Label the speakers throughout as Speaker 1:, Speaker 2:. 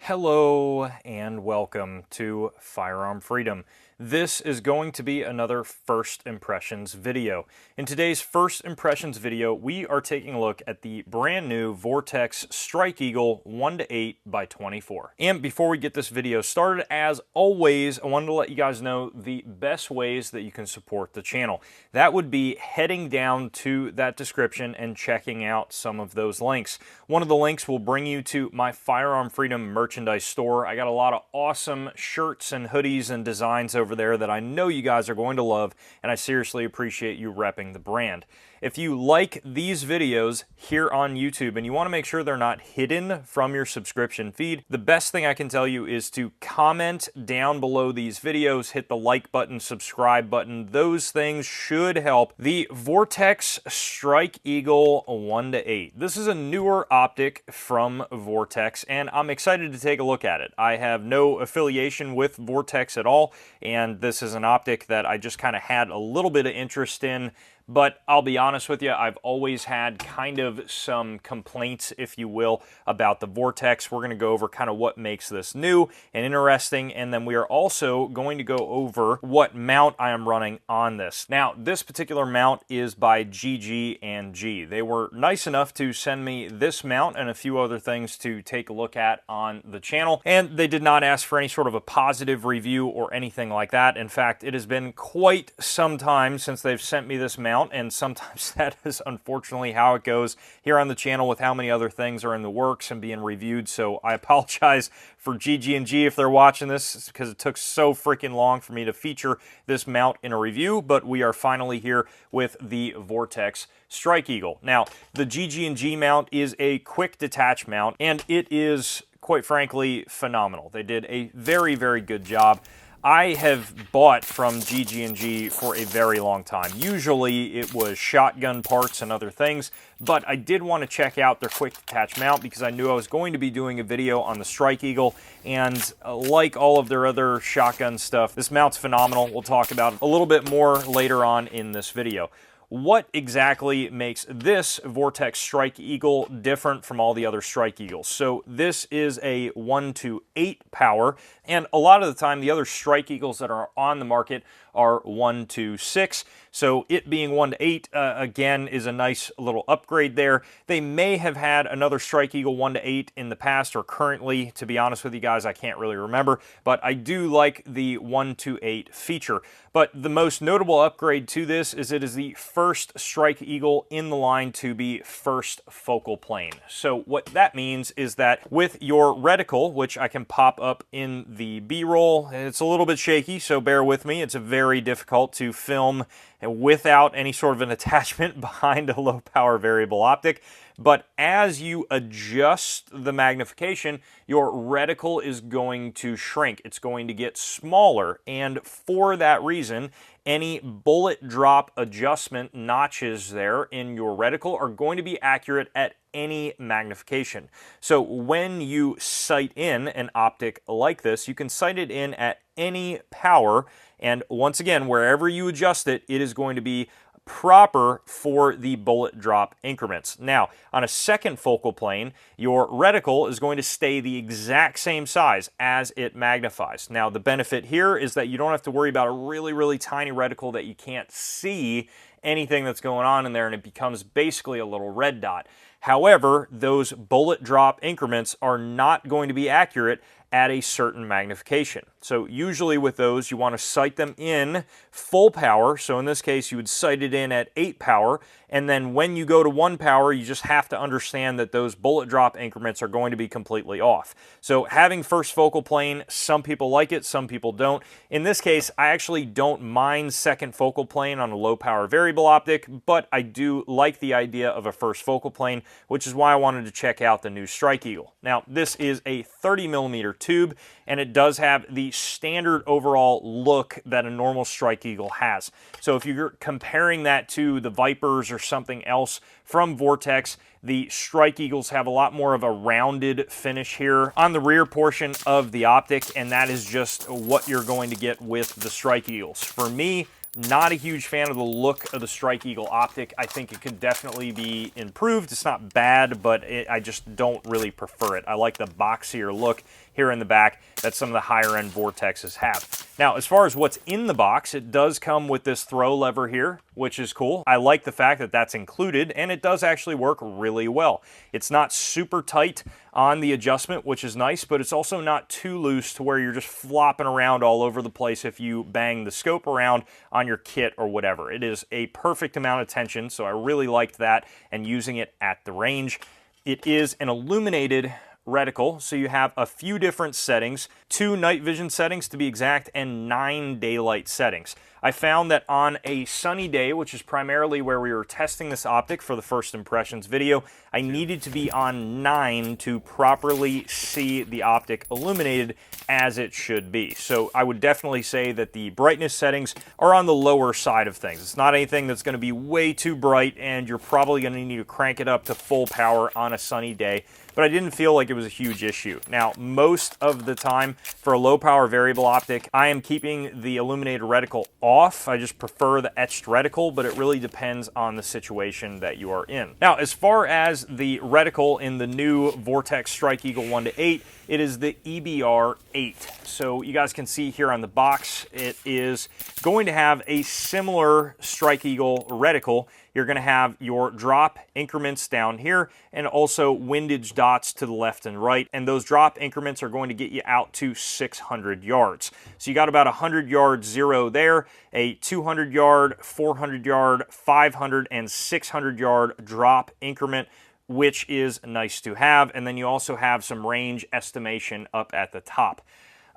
Speaker 1: Hello and welcome to Firearm Freedom. This is going to be another First Impressions video. In today's First Impressions video, we are taking a look at the brand new Vortex Strike Eagle 1:8x24. And before we get this video started, as always, I wanted to let you guys know the best ways that you can support the channel. That would be heading down to that description and checking out some of those links. One of the links will bring you to my Firearm Freedom merchandise store. I got a lot of awesome shirts and hoodies and designs over there that I know you guys are going to love, and I seriously appreciate you repping the brand. If you like these videos here on YouTube and you want to make sure they're not hidden from your subscription feed, the best thing I can tell you is to comment down below these videos, hit the like button, subscribe button. Those things should help. The Vortex Strike Eagle 1:8. This is a newer optic from Vortex, and I'm excited to take a look at it. I have no affiliation with Vortex at all, and this is an optic that I just kind of had a little bit of interest in. But I'll be honest with you, I've always had kind of some complaints, if you will, about the Vortex. We're going to go over kind of what makes this new and interesting, and then we are also going to go over what mount I am running on this. Now, this particular mount is by GG&G. They were nice enough to send me this mount and a few other things to take a look at on the channel, and they did not ask for any sort of a positive review or anything like that. In fact, it has been quite some time since they've sent me this mount, and sometimes that is unfortunately how it goes here on the channel with how many other things are in the works and being reviewed. So I apologize for GG&G if they're watching this, because it took so freaking long for me to feature this mount in a review, but we are finally here with the Vortex Strike Eagle. Now, the GG&G mount is a quick detach mount, and it is, quite frankly, phenomenal. They did a very, very good job. I have bought from GG&G for a very long time. Usually it was shotgun parts and other things, but I did want to check out their quick detach mount because I knew I was going to be doing a video on the Strike Eagle, and like all of their other shotgun stuff, this mount's phenomenal. We'll talk about it a little bit more later on in this video. What exactly makes this Vortex Strike Eagle different from all the other Strike Eagles? So this is a 1:8 power, and a lot of the time the other Strike Eagles that are on the market are 1:6. So it being 1:8, again, is a nice little upgrade there. They may have had another Strike Eagle 1:8 in the past or currently. To be honest with you guys, I can't really remember, but I do like the 1:8 feature. But the most notable upgrade to this is it is the first Strike Eagle in the line to be first focal plane. So what that means is that with your reticle, which I can pop up in the B-roll, it's a little bit shaky, so bear with me. It's very difficult to film without any sort of an attachment behind a low power variable optic. But as you adjust the magnification, your reticle is going to shrink. It's going to get smaller, and for that reason, any bullet drop adjustment notches there in your reticle are going to be accurate at any magnification. So when you sight in an optic like this, you can sight it in at any power, and once again, wherever you adjust it, it is going to be proper for the bullet drop increments. Now, on a second focal plane, your reticle is going to stay the exact same size as it magnifies. Now, the benefit here is that you don't have to worry about a really, really tiny reticle that you can't see anything that's going on in there, and it becomes basically a little red dot. However, those bullet drop increments are not going to be accurate at a certain magnification. So usually with those, you want to sight them in full power. So in this case, you would sight it in at 8 power. And then when you go to 1 power, you just have to understand that those bullet drop increments are going to be completely off. So having first focal plane, some people like it, some people don't. In this case, I actually don't mind second focal plane on a low power variable optic, but I do like the idea of a first focal plane, which is why I wanted to check out the new Strike Eagle. Now, this is a 30mm tube, and it does have the standard overall look that a normal Strike Eagle has. So if you're comparing that to the Vipers or something else from Vortex, the Strike Eagles have a lot more of a rounded finish here on the rear portion of the optic, and that is just what you're going to get with the Strike Eagles. For me, Not a huge fan of the look of the Strike Eagle Optic. I think it could definitely be improved. It's not bad, but I just don't really prefer it. I like the boxier look here in the back that some of the higher end Vortexes have. Now, as far as what's in the box, it does come with this throw lever here, which is cool. I like the fact that that's included, and it does actually work really well. It's not super tight on the adjustment, which is nice, but it's also not too loose to where you're just flopping around all over the place if you bang the scope around on your kit or whatever. It is a perfect amount of tension, so I really liked that and using it at the range. It is an illuminated reticle, so you have a few different settings, 2 night vision settings to be exact, and 9 daylight settings. I found that on a sunny day, which is primarily where we were testing this optic for the first impressions video, I needed to be on 9 to properly see the optic illuminated as it should be. So I would definitely say that the brightness settings are on the lower side of things. It's not anything that's going to be way too bright, and you're probably going to need to crank it up to full power on a sunny day, but I didn't feel like it was a huge issue. Now, most of the time for a low power variable optic, I am keeping the illuminated reticle off. I just prefer the etched reticle, but it really depends on the situation that you are in. Now, as far as the reticle in the new Vortex Strike Eagle 1-8, it is the EBR-8. So you guys can see here on the box, it is going to have a similar Strike Eagle reticle. You're going to have your drop increments down here and also windage dots to the left and right. And those drop increments are going to get you out to 600 yards. So you got about 100 yard zero there, a 200 yard, 400 yard, 500 and 600 yard drop increment, which is nice to have. And then you also have some range estimation up at the top.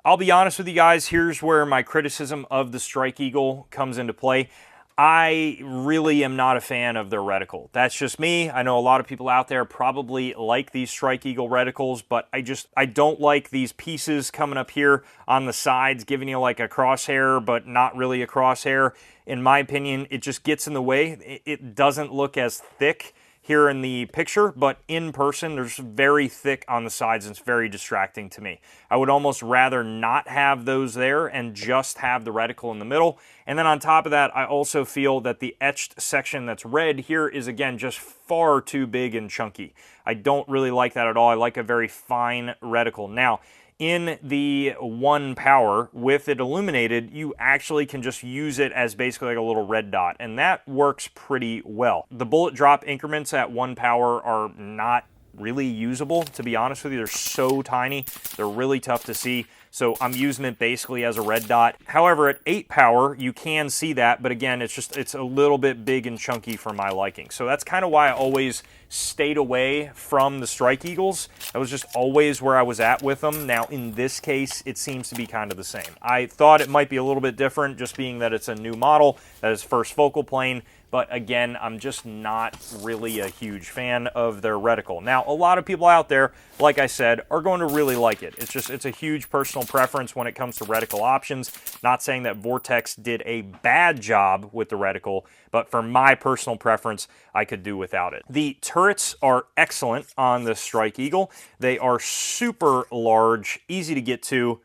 Speaker 1: I'll be honest with you guys, here's where my criticism of the Strike Eagle comes into play. I really am not a fan of their reticle. That's just me. I know a lot of people out there probably like these Strike Eagle reticles, but I don't like these pieces coming up here on the sides, giving you like a crosshair, but not really a crosshair. In my opinion, it just gets in the way. It doesn't look as thick here in the picture, but in person, there's very thick on the sides, and it's very distracting to me. I would almost rather not have those there and just have the reticle in the middle. And then on top of that, I also feel that the etched section that's red here is, again, just far too big and chunky. I don't really like that at all. I like a very fine reticle. Now, in the 1 power, with it illuminated, you actually can just use it as basically like a little red dot, and that works pretty well. The bullet drop increments at 1 power are not really usable, to be honest with you. They're so tiny, they're really tough to see. So I'm using it basically as a red dot. However, at 8 power, you can see that, but again, it's a little bit big and chunky for my liking. So that's kind of why I always stayed away from the Strike Eagles. That was just always where I was at with them. Now, in this case, it seems to be kind of the same. I thought it might be a little bit different, just being that it's a new model, that is first focal plane. But again, I'm just not really a huge fan of their reticle. Now, a lot of people out there, like I said, are going to really like it. It's a huge personal preference when it comes to reticle options. Not saying that Vortex did a bad job with the reticle, but for my personal preference, I could do without it. The turrets are excellent on the Strike Eagle. They are super large, easy to get to,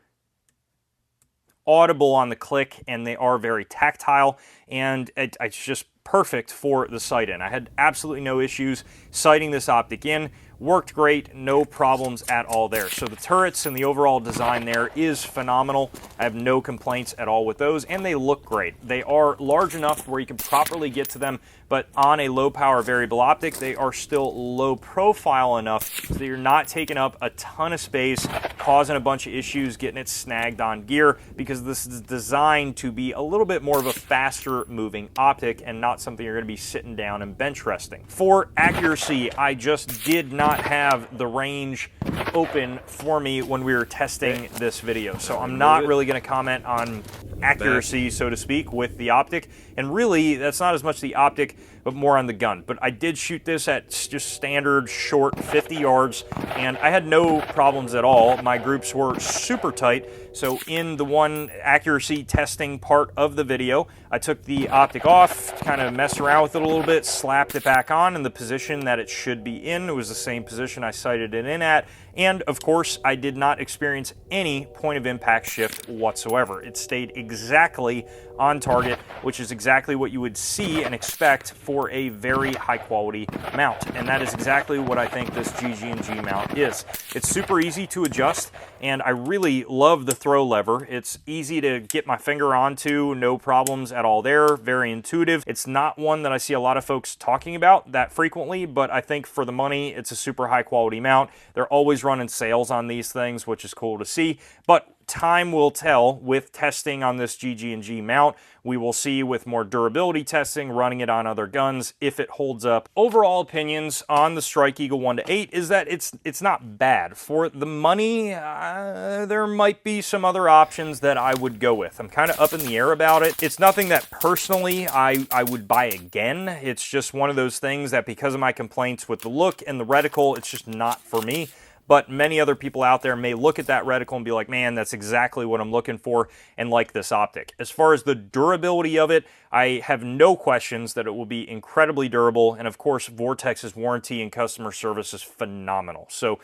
Speaker 1: audible on the click, and they are very tactile, and it's just perfect for the sight in. I had absolutely no issues sighting this optic in. Worked great, no problems at all there. So the turrets and the overall design there is phenomenal. I have no complaints at all with those, and they look great. They are large enough where you can properly get to them, but on a low power variable optic, they are still low profile enough so that you're not taking up a ton of space, causing a bunch of issues, getting it snagged on gear, because this is designed to be a little bit more of a faster moving optic and not something you're going to be sitting down and bench resting. For accuracy, I just did not have the range open for me when we were testing this video, so I'm not really going to comment on accuracy, so to speak, with the optic. And really, that's not as much the optic, but more on the gun. But I did shoot this at just standard short 50 yards, and I had no problems at all. My groups were super tight. So in the one accuracy testing part of the video, I took the optic off, kind of messed around with it a little bit, slapped it back on in the position that it should be in. It was the same position I sighted it in at, And of course, I did not experience any point of impact shift whatsoever. It stayed exactly on target, which is exactly what you would see and expect for a very high quality mount. And that is exactly what I think this GG&G mount is. It's super easy to adjust, and I really love the throw lever. It's easy to get my finger onto, no problems at all there, very intuitive. It's not one that I see a lot of folks talking about that frequently, but I think for the money, it's a super high quality mount. They're always running sales on these things, which is cool to see, but time will tell with testing on this GG&G mount. We will see with more durability testing, running it on other guns, if it holds up. Overall opinions on the Strike Eagle 1-8 is that it's not bad. For the money, there might be some other options that I would go with. I'm kind of up in the air about it. It's nothing that personally I would buy again. It's just one of those things that because of my complaints with the look and the reticle, it's just not for me. But many other people out there may look at that reticle and be like, man, that's exactly what I'm looking for, and like this optic. As far as the durability of it, I have no questions that it will be incredibly durable, and of course, Vortex's warranty and customer service is phenomenal. So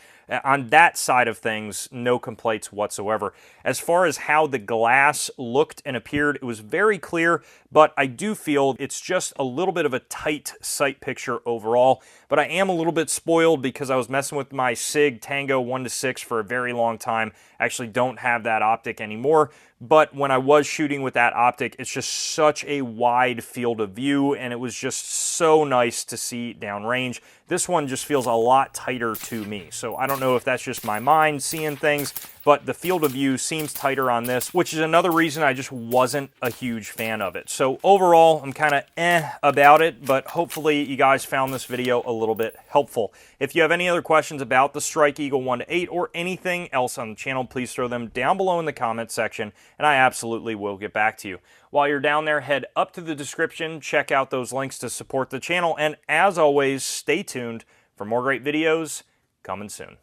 Speaker 1: on that side of things, no complaints whatsoever. As far as how the glass looked and appeared, it was very clear, but I do feel it's just a little bit of a tight sight picture overall. But I am a little bit spoiled because I was messing with my SIG Tango 1-6 for a very long time. I actually don't have that optic anymore. But when I was shooting with that optic, it's just such a wide field of view, and it was just so nice to see downrange. This one just feels a lot tighter to me. So I don't know if that's just my mind seeing things, but the field of view seems tighter on this, which is another reason I just wasn't a huge fan of it. So overall, I'm kind of about it, but hopefully you guys found this video a little bit helpful. If you have any other questions about the Strike Eagle 1-8 or anything else on the channel, please throw them down below in the comments section, and I absolutely will get back to you. While you're down there, head up to the description, check out those links to support the channel, and as always, stay tuned for more great videos coming soon.